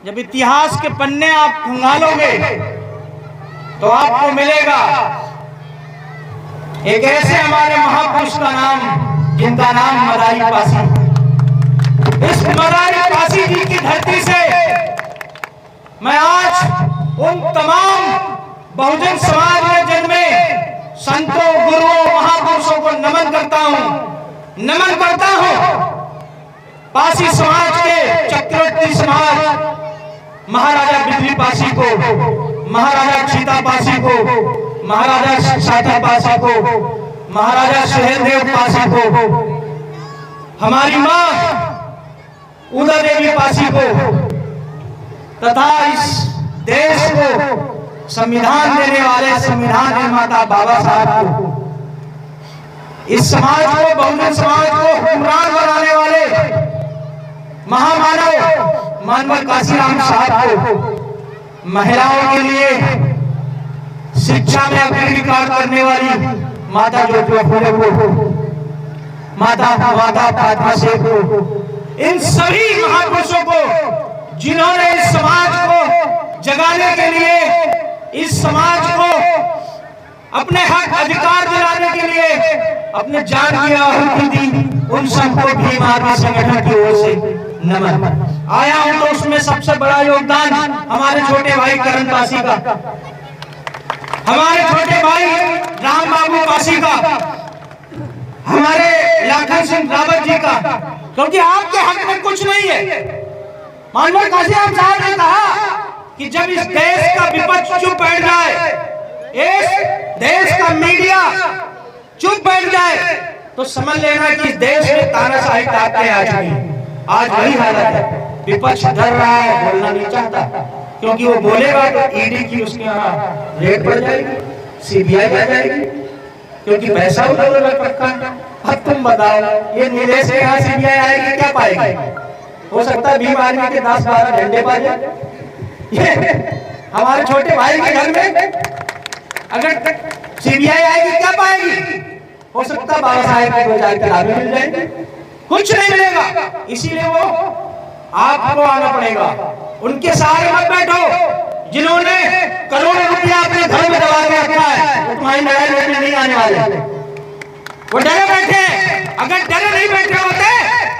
जब इतिहास के पन्ने आप खंगालोगे तो आपको मिलेगा एक ऐसे हमारे महापुरुष का नाम, जिनका नाम मदारी पासी। इस मदारी पासी जी की धरती से मैं आज उन तमाम बहुजन समाज में जन्मे संतों, गुरुओं, महापुरुषों को नमन करता हूं। पासी समाज के चक्रवर्ती समाज महाराजा बिजली पासी को, महाराजा चीता पासी को, महाराजा साधा पासी को, महाराजा सुहेलदेव पासी को, हमारी मां उदा देवी पासी को तथा इस देश को संविधान देने वाले संविधान निर्माता बाबा साहब को, इस समाज को, बहुजन समाज को हुक्मरान बनाने वाले महामानव मानव काशीराम साहब को, महिलाओं के लिए शिक्षा में अग्रणी कार्य करने वाली माता ज्योतिबा फुले को, माता फातिमा शेख को, इन सभी महापुरुषों को जिन्होंने इस समाज को जगाने के लिए, इस समाज को अपने हक अधिकार दिलाने के लिए अपने जान की आहुति दी, उन सबको भीम आर्मी संगठन की ओर से नमन। आया हूं तो उसमें सबसे बड़ा योगदान हमारे छोटे भाई करण पासी का, हमारे छोटे भाई राम बाबू पासी का, हमारे लाखन सिंह रावत जी का, क्योंकि आपके हक में कुछ नहीं है। मानव काशीराम साहब ने कहा कि जब इस देश का विपक्ष चुप बैठ जाए, इस देश का मीडिया चुप बैठ जाए, तो समझ लेना कि इस देश में तानाशाही ताकतें आ चुकी हैं। आज वही हालत है, विपक्ष डर रहा है, बोलना नहीं चाहता, क्योंकि वो बोलेगा तो ईडी की उसके यहाँ रेड बढ़ जाएगी, सीबीआई आ जाएगी, क्योंकि पैसा उन्होंने रखा है। अब तुम बताओ, ये नीले से यहाँ सीबीआई आएगी, क्या पाएगी? हो सकता है भीम आर्मी के 10-12 झंडे पाए। ये हमारे छोटे भाई के घर में अगर सीबीआई आएगी, क्या पाएगी? हो सकता है बाबा साहेब को 2000 किताबें मिल जाएंगे, कुछ नहीं मिलेगा। इसीलिए वो आपको आना पड़ेगा, उनके सहारे मत बैठो। जिन्होंने करोड़ों रुपया अपने घर में दबा के रखा है, वो तुम्हारी लड़ाई लड़ने नहीं आने वाले, वो डरे बैठे। अगर डरे नहीं बैठे होते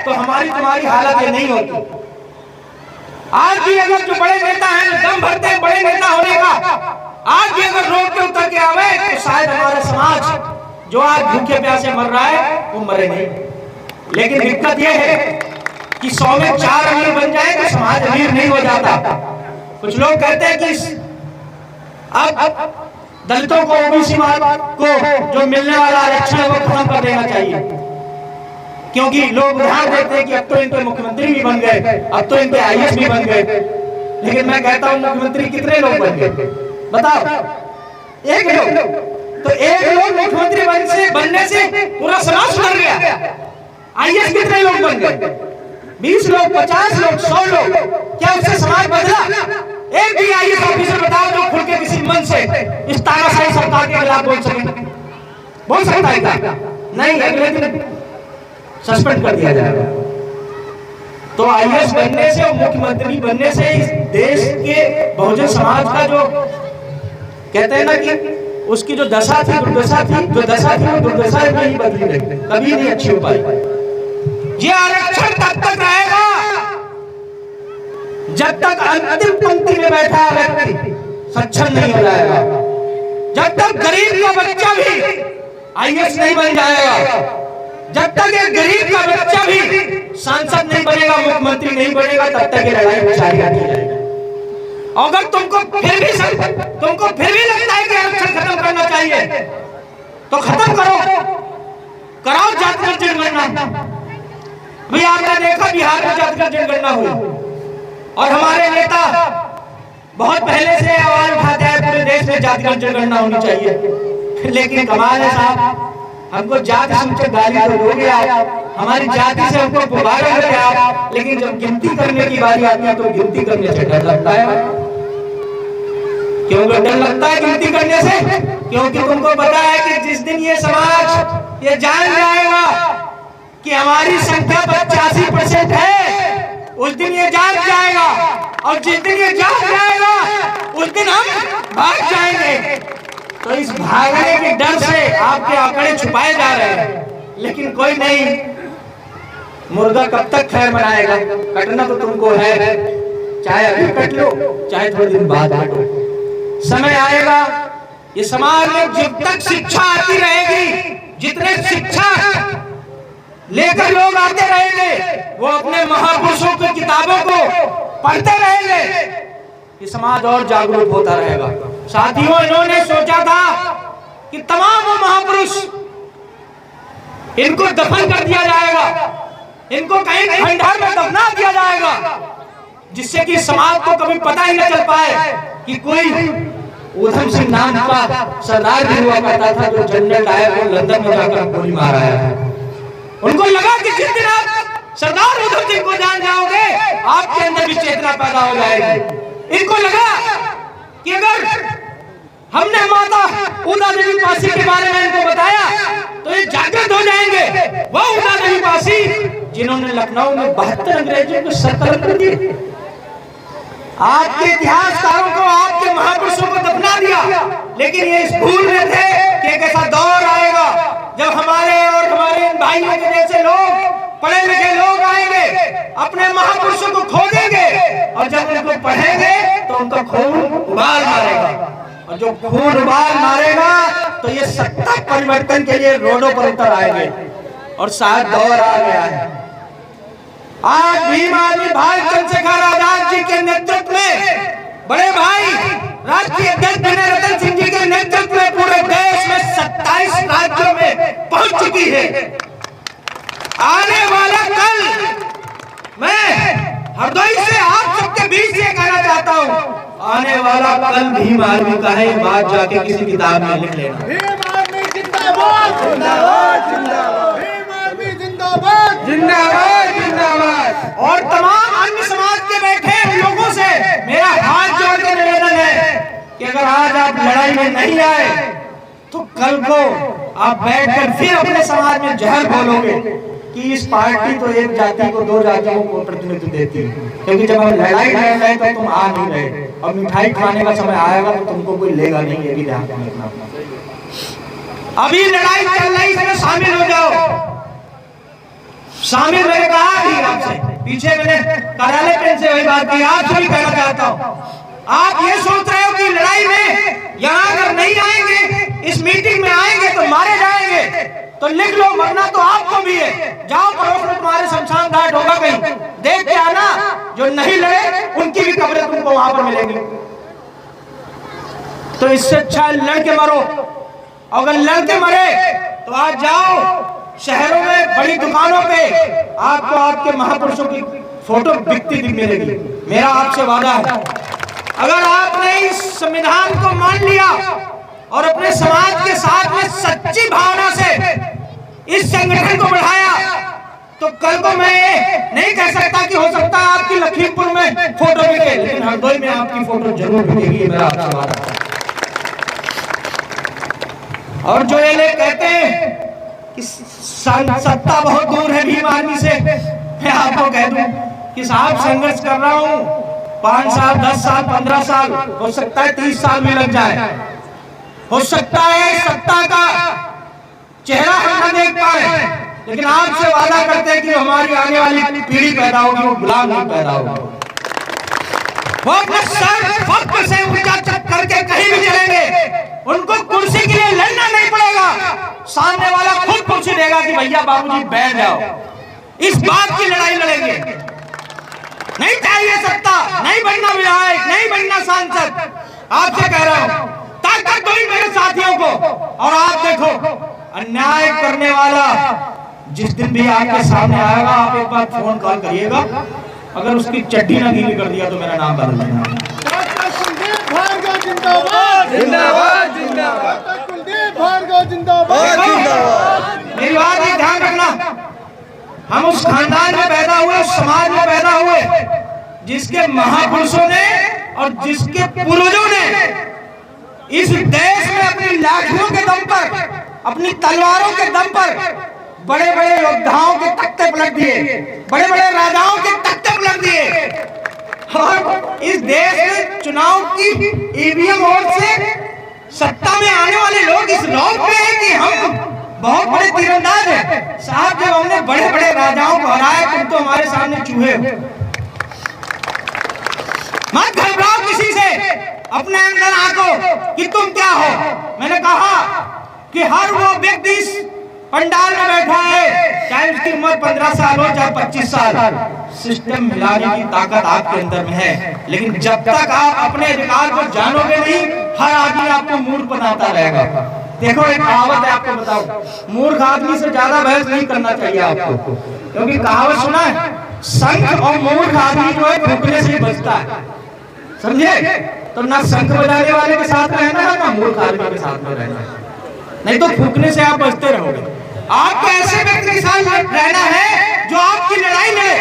तो हमारी तुम्हारी हालत ये नहीं होती। आज भी अगर जो बड़े नेता हैं, दम भरते हैं बड़े नेता होने का, आज भी अगर रोड पे उतर के आवे तो शायद हमारा समाज जो आज भूखे प्यासे मर रहा है वो मरे नहीं। लेकिन दिक्कत यह है कि 100 में 4 अमीर बन जाए तो समाज अमीर नहीं हो जाता। कुछ लोग कहते हैं कि अब दलितों को, ओबीसी को जो मिलने वाला आरक्षण है वो खत्म कर देना चाहिए, क्योंकि लोग उदाहरण देते हैं कि अब तो इनके मुख्यमंत्री भी बन गए, अब तो इनके आईएएस भी बन गए। लेकिन मैं कहता हूं, मुख्यमंत्री कितने लोग बन गए बताओ? एक लोग। तो एक लोग मुख्यमंत्री बनने से पूरा समाज सुधर गया। आईएएस कितने लोग बन गए? 20 लोग, 50 लोग, 100 लोग। क्या उससे समाज बदला? एक भी आईएएस ऑफिसर बताओ जो खुल के किसी मन से इस तानाशाही सरकार के खिलाफ बोल सके? बोल सकता है क्या? नहीं, अगले दिन सस्पेंड कर दिया जाएगा। तो आईएएस बनने से और मुख्यमंत्री बनने से इस देश के बहुजन समाज का जो कहते हैं ना कि उसकी जो दशा थी, दुर्दशा थी, जो दशा थी वो दुर्दशा नहीं बदली रही, कभी नहीं अच्छी हो पाई। ये आरक्षण तब तक रहेगा जब तक अंतिम पंक्ति में बैठा व्यक्ति सक्षम नहीं हो जाएगा, जब तक गरीब का बच्चा भी आईएएस नहीं बन जाएगा, जब तक एक गरीब का बच्चा भी सांसद नहीं बनेगा, मुख्यमंत्री नहीं बनेगा, तब तक ये लड़ाई जारी रहेगी। अगर तुमको फिर भी लगता है कि आरक्षण खत्म करना चाहिए तो खत्म करो, कराओ जातिगत जनगणना। भी आपने देखा बिहार में जातिगत जनगणना हुई और हमारे नेता बहुत पहले से आवाज उठाते हैं पूरे देश में जातिगत जनगणना होनी चाहिए। लेकिन कमाल है साहब, हमको जाति समझे गाली तो दोगे आप, हमारी जाति से हमको पुकारोगे आप, लेकिन जब गिनती करने की बारी आती है तो गिनती करने से डर लगता है। क्यों डर लगता है गिनती करने से? क्योंकि तुमको पता है कि जिस दिन ये समाज ये जान जाएगा कि हमारी संख्या 85% है, उस दिन ये जाग जाएगा, और जिस दिन ये जाग जाएगा उस दिन हम भाग जाएंगे। तो इस भागने के डर से आपके आंकड़े छुपाए जा रहे हैं, लेकिन कोई नहीं, मुर्गा कब तक खैर मनाएगा, कटना तो तुमको है, चाहे अभी कट लो चाहे थोड़े दिन बाद काटो। समय आएगा, ये समाज में जब तक शिक्षा आती रहेगी, जितने शिक्षा लेकर लोग आते रहेंगे, वो अपने महापुरुषों की किताबों को पढ़ते रहेंगे, ये समाज और जागरूक होता रहेगा। साथियों, इन्होंने सोचा था कि तमाम वो महापुरुष, इनको दफन कर दिया जाएगा, इनको कहीं खंडहर में दफना दिया जाएगा, जिससे कि समाज को कभी पता ही न चल पाए कि कोई ऊधम सिंह नाम का सरदार भी हुआ करता था, जो जनरल डायर को लंदन में जाकर गोली मार आया है। उनको लगा कि जिस दिन आप सरदार ऊधम सिंह को जान जाओगे, आपके अंदर भी चेतना पैदा हो जाएगी। इनको लगा कि अगर हमने माता उदा देवी पासी के बारे में इनको बताया तो ये जागृत हो जाएंगे। वो उदा देवी पासी जिन्होंने लखनऊ में 72 अंग्रेजों को सरकलम कर दिए, आपके इतिहासकारों को, आपके महापुरुषों को दफना दिया, लेकिन ये इस भूल में थे कि एक ऐसा दौर आएगा जब हमारे और हमारे इन भाइयों के जैसे लोग, पढ़े लिखे लोग आएंगे, अपने महापुरुषों को खोदेंगे, और जब उनको पढ़ेंगे तो उनका खून उबाल मारेगा, और जो खून उबाल मारेगा तो ये सत्ता परिवर्तन के लिए रोडों पर उतर आएंगे, और शायद दौर आ गया है। आज भीम आर्मी भाई चंद्रशेखर आजाद जी के नेतृत्व में, बड़े भाई राष्ट्रीय अध्यक्ष विनय रतन सिंह जी के नेतृत्व में पूरे देश में 27 राज्यों में पहुंच चुकी है। आने वाला कल मैं हरदोई से आप सबके बीच ये कहना चाहता हूँ, आने वाला कल भीम आर्मी का है, बात जाके किसी किताब में लिख लेना। भीम आर्मी जिंदाबाद, जिंदाबाद, जिंदाबाद, भीम आर्मी जिंदाबाद, जिंदाबाद, जिंदाबाद। और तमाम अन्य समाज के बैठे लोगों से मेरा हाथ जोड़ के निवेदन है कि अगर आज आप लड़ाई में नहीं आए तो कल को आप बैठकर फिर अपने समाज में जहर बोलोगे कि इस पार्टी तो एक जाति को, दो जातियों को प्रतिनिधित्व देती है, क्योंकि जब हम लड़ाई लड़ रहे तो तुम आ नहीं रहे, और मिठाई खाने का समय आएगा तो तुमको कोई लेगा नहीं, ये भी ध्यान रखना। अभी लड़ाई चल रही, इसमें शामिल हो जाओ। शामिल मैंने कहा भी आपसे, पीछे मैंने कार्यालय पेन से वही बात की, आपसे भी कहना चाहता हूँ। आप ये सोच रहे हो कि लड़ाई में यहाँ अगर नहीं आएंगे, इस मीटिंग में आएंगे तो मारे जाएंगे, तो लिख लो, मरना तो आपको भी है। जाओ पड़ोस में तुम्हारे शमशान घाट होगा, कहीं देख के आना, जो नहीं लड़े उनकी भी कब्रें तुमको वहां पर मिलेंगी। तो इससे अच्छा लड़के मरो, अगर लड़के मरे तो आज जाओ शहरों में बड़ी दुकानों पे आपको आपके महापुरुषों की फोटो बिकती मिलेगी। मेरा आपसे वादा है, अगर आपने इस संविधान को मान लिया और अपने समाज के साथ में सच्ची भावना से इस संगठन को बढ़ाया, तो कल को मैं नहीं कह सकता कि हो सकता है आपकी लखीमपुर में फोटो बिके, लेकिन हरदोई में आपकी फोटो जरूर बिकेगी, मेरा आपसे वादा है। और जो ये लोग कहते हैं कि सत्ता बहुत दूर है भीम आर्मी से, मैं आपको कह दूं कि साहब संघर्ष कर रहा हूं, 5 साल, 10 साल, 15 साल, हो सकता है 30 साल भी लग जाए, हो सकता है सत्ता का चेहरा हम न देख पाए, लेकिन आपसे वादा करते हैं कि हमारी आने वाली पीढ़ी पैदा होगी, वो गुलाम नहीं पैदा होगी, वो अपने सर फख्र से ऊंचा करके कहीं भी चलेंगे, उनको कुर्सी के लिए लड़ना नहीं पड़ेगा, सामने वाला खुद कुर्सी देगा कि भैया बाबूजी बैठ जाओ। इस बात की लड़ाई लड़ेंगे। नहीं चाहिए सत्ता, नहीं बनना विधायक, नहीं बनना सांसद, आपसे कह रहा हूं, ताकत दो मेरे साथियों को। और आप देखो, अन्याय करने वाला जिस दिन भी आपके सामने आएगा, आप एक बार फोन कॉल करिएगा, अगर उसकी चड्डी ना गीली कर दिया तो मेरा नाम बदल देना। जिंदाबाद, जिंदाबाद, जिंदाबाद, कुलदीप भार्गव जिंदाबाद, जिंदाबाद। मेरी बात एक ध्यान रखना, हम उस खानदान में पैदा हुए, उस समाज में पैदा हुए जिसके महापुरुषों ने और जिसके पूर्वजों ने इस देश में अपनी लाठियों के दम पर, अपनी तलवारों के दम पर बड़े बड़े योद्धाओं के तख्ते पलट दिए, बड़े बड़े राजाओं के तख्ते लग दिए और इस देश में चुनाव की ईवीएम वोट से सत्ता में आने वाले लोग इस रौब में हैं कि हम बहुत बड़े तीरंदाज हैं। साहब, जब हमने बड़े बड़े राजाओं को हराया, तुम तो हमारे सामने चूहे हो। मत घबराओ किसी से, अपने अंदर आंको कि तुम क्या हो। मैंने कहा कि हर वो व्यक्ति इस पंडाल में बैठा है, चाहे उसकी उम्र 15 साल हो चाहे 25 साल, सिस्टम हिलाने की ताकत आपके अंदर में है। लेकिन जब तक आप अपने अधिकार को जानोगे नहीं, हर आदमी आपको मूर्ख बनाता रहेगा। देखो, एक कहावत है, आपको बताओ, मूर्ख आदमी से ज्यादा बहस नहीं करना चाहिए आपको, क्योंकि कहावत सुना है, संख और मूर्ख आदमी जो है फूकने से ही बचता है, समझे? तो ना शंख बजाने वाले के साथ रहना है, ना मूर्ख आदमी के साथ में रहना है, नहीं तो फूकने से आप बचते रहोगे। आपको ऐसे व्यक्ति के साथ रहना है जो आपकी लड़ाई लड़े।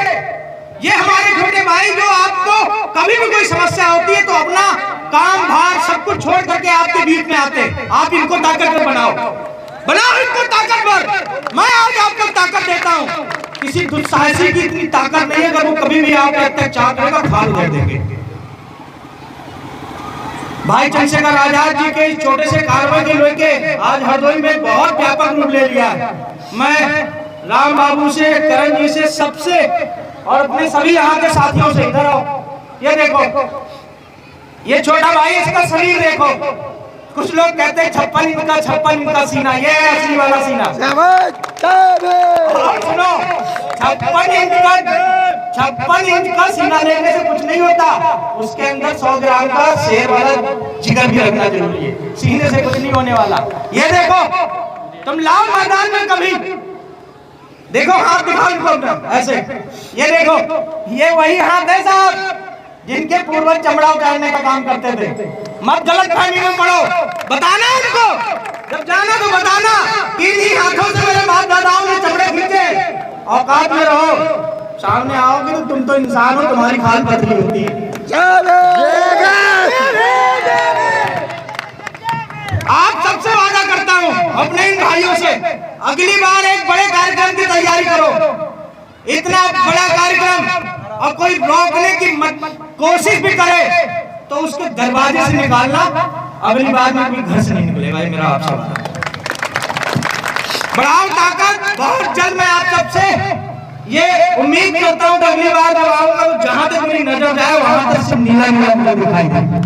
ये हमारे छोटे भाई जो आपको कभी भी कोई समस्या होती है तो अपना काम भार सब कुछ छोड़ करके आपके बीच में आते, आप इनको ताकतवर बनाओ, बनाओ इनको ताकतवर। मैं आज आपको ताकत देता हूँ, किसी दुस्साहसी की इतनी ताकत नहीं है, अगर वो कभी भी आपके अत्याचार करेगा खाल उधेड़ देंगे। भाई चंद्रशेखर आजाद जी के इस छोटे से कार्रवाई के लेके आज हरदोई में बहुत व्यापक रूप ले लिया है। मैं राम बाबू से, करण जी से, सबसे और अपने सभी यहाँ के साथियों से, इधर आओ, ये देखो, ये छोटा भाई, इसका शरीर देखो। कुछ लोग कहते हैं 56 इंच का सीना, ये है असली वाला सीना। और सुनो, 56 इंच का सीना लेने से कुछ नहीं होता, उसके अंदर 100 ग्राम का शेर वाला जिगर भी रखना जरूरी है, सीने से कुछ नहीं होने वाला। ये देखो, तुम लाओ मैदान में कभी, देखो हाथ दिखाओ ऐसे, ये देखो, ये वही हाथ है साहब जिनके पूर्वज चमड़ा उतारने का काम करते थे। मत गलत फहमी में पड़ो, बताना उनको, जब जाना तो बताना कि इन्हीं हाथों से मेरे बाप दादाओं ने चमड़े खींचे। औकात में रहो, सामने आओगे तो तुम तो इंसान हो, तुम्हारी खाल पतली होती है। आप सबसे वादा करता हूँ, अपने इन भाइयों से, अगली बार एक बड़े कार्यक्रम की तैयारी करो। इतना बड़ा कार्यक्रम और कोई रोकने की कोशिश भी करे तो उसको दरवाजे से निकालना, अगली बार में कोई घर से नहीं निकलेगा। मेरा आपसे बढ़ाओ ताकत। बहुत जल्द मैं आप सबसे ये उम्मीद करता हूँ कि अगली बार जब आऊंगा तो जहां तक मेरी नजर जाए वहां तक सिर्फ नीला नीला दिखाई दे।